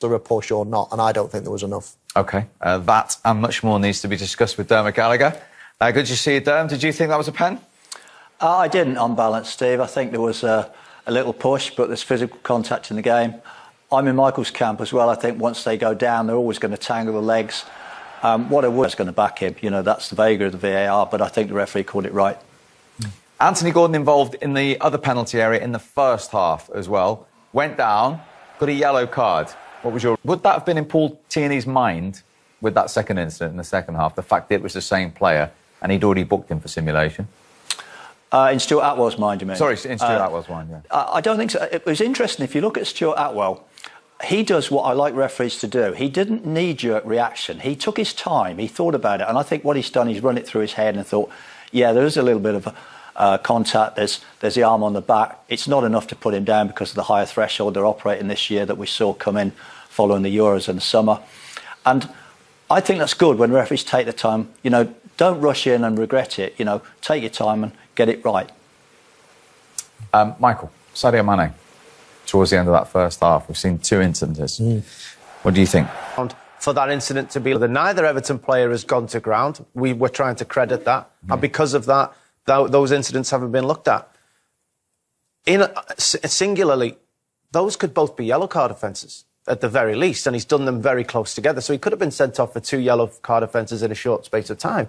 there a push or not, and I don't think there was enough. OK, that and much more needs to be discussed with Dermot Gallagher. Good to see you, Derm. Did you think that was a pen? I didn't, on balance, Steve. I think there was a little push, but there's physical contact in the game. I'm in Michael's camp as well. I think once they go down, they're always going to tangle the legs. What I was going to back him, you know, that's the vega of the VAR, but I think the referee called it right. Anthony Gordon involved in the other penalty area in the first half as well. Went down, got a yellow card. Would that have been in Paul Tierney's mind with that second incident in the second half, the fact that it was the same player and he'd already booked him for simulation? In Stuart Atwell's mind, you mean? Sorry, in Stuart Atwell's mind, yeah. I don't think so. It was interesting. If you look at Stuart Atwell, he does what I like referees to do. He didn't knee-jerk reaction. He took his time. He thought about it. And I think what he's done, he's run it through his head and thought, yeah, there is a little bit of contact. There's the arm on the back. It's not enough to put him down because of the higher threshold they're operating this year that we saw come in following the Euros in the summer. And I think that's good when referees take the time. You know, don't rush in and regret it. You know, take your time and get it right. Michael, Sadio Mane, towards the end of that first half, we've seen two incidents. What do you think? For that incident to be that neither Everton player has gone to ground, we were trying to credit that. And because of that, those incidents haven't been looked at. Singularly, those could both be yellow card offences, at the very least, and he's done them very close together. So he could have been sent off for 2 yellow card offences in a short space of time,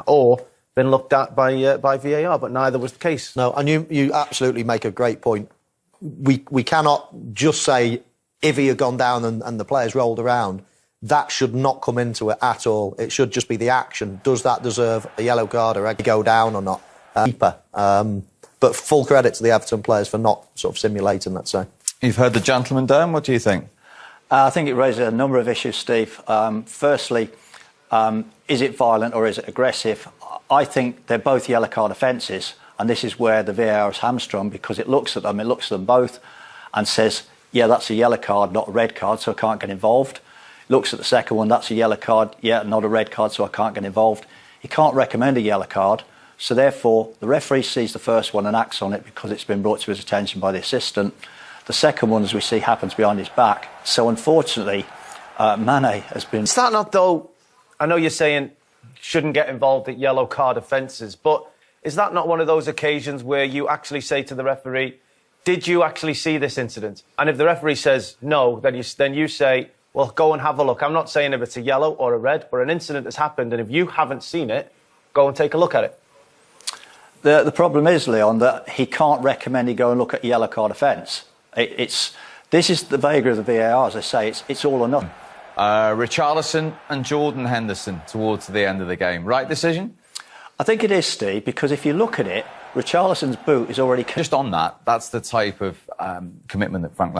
or been looked at by VAR, but neither was the case. No, and you absolutely make a great point. We cannot just say if he had gone down and the players rolled around. That should not come into it at all. It should just be the action. Does that deserve a yellow card or go down or not? But full credit to the Everton players for not sort of simulating, let's say. You've heard the gentleman, Derm. What do you think? I think it raises a number of issues, Steve. Firstly, is it violent or is it aggressive? I think they're both yellow card offences, and this is where the VAR is hamstrung because it looks at them both and says, yeah, that's a yellow card, not a red card, so I can't get involved. Looks at the second one, that's a yellow card, yeah, not a red card, so I can't get involved. He can't recommend a yellow card, so therefore the referee sees the first one and acts on it because it's been brought to his attention by the assistant. The second one, as we see, happens behind his back. So unfortunately, Mane has been... Is that not, though, I know you're saying shouldn't get involved at yellow card offences, but is that not one of those occasions where you actually say to the referee, did you actually see this incident? And if the referee says no, then you say, well, go and have a look. I'm not saying if it's a yellow or a red, but an incident has happened, and if you haven't seen it, go and take a look at it. The problem is, Leon, that he can't recommend he go and look at a yellow card offence. This is the vega of the VAR, as I say. It's all or nothing. Richarlison and Jordan Henderson towards the end of the game. Right decision? I think it is, Steve, because if you look at it, Richarlison's boot is already... Just on that, that's the type of commitment that Frank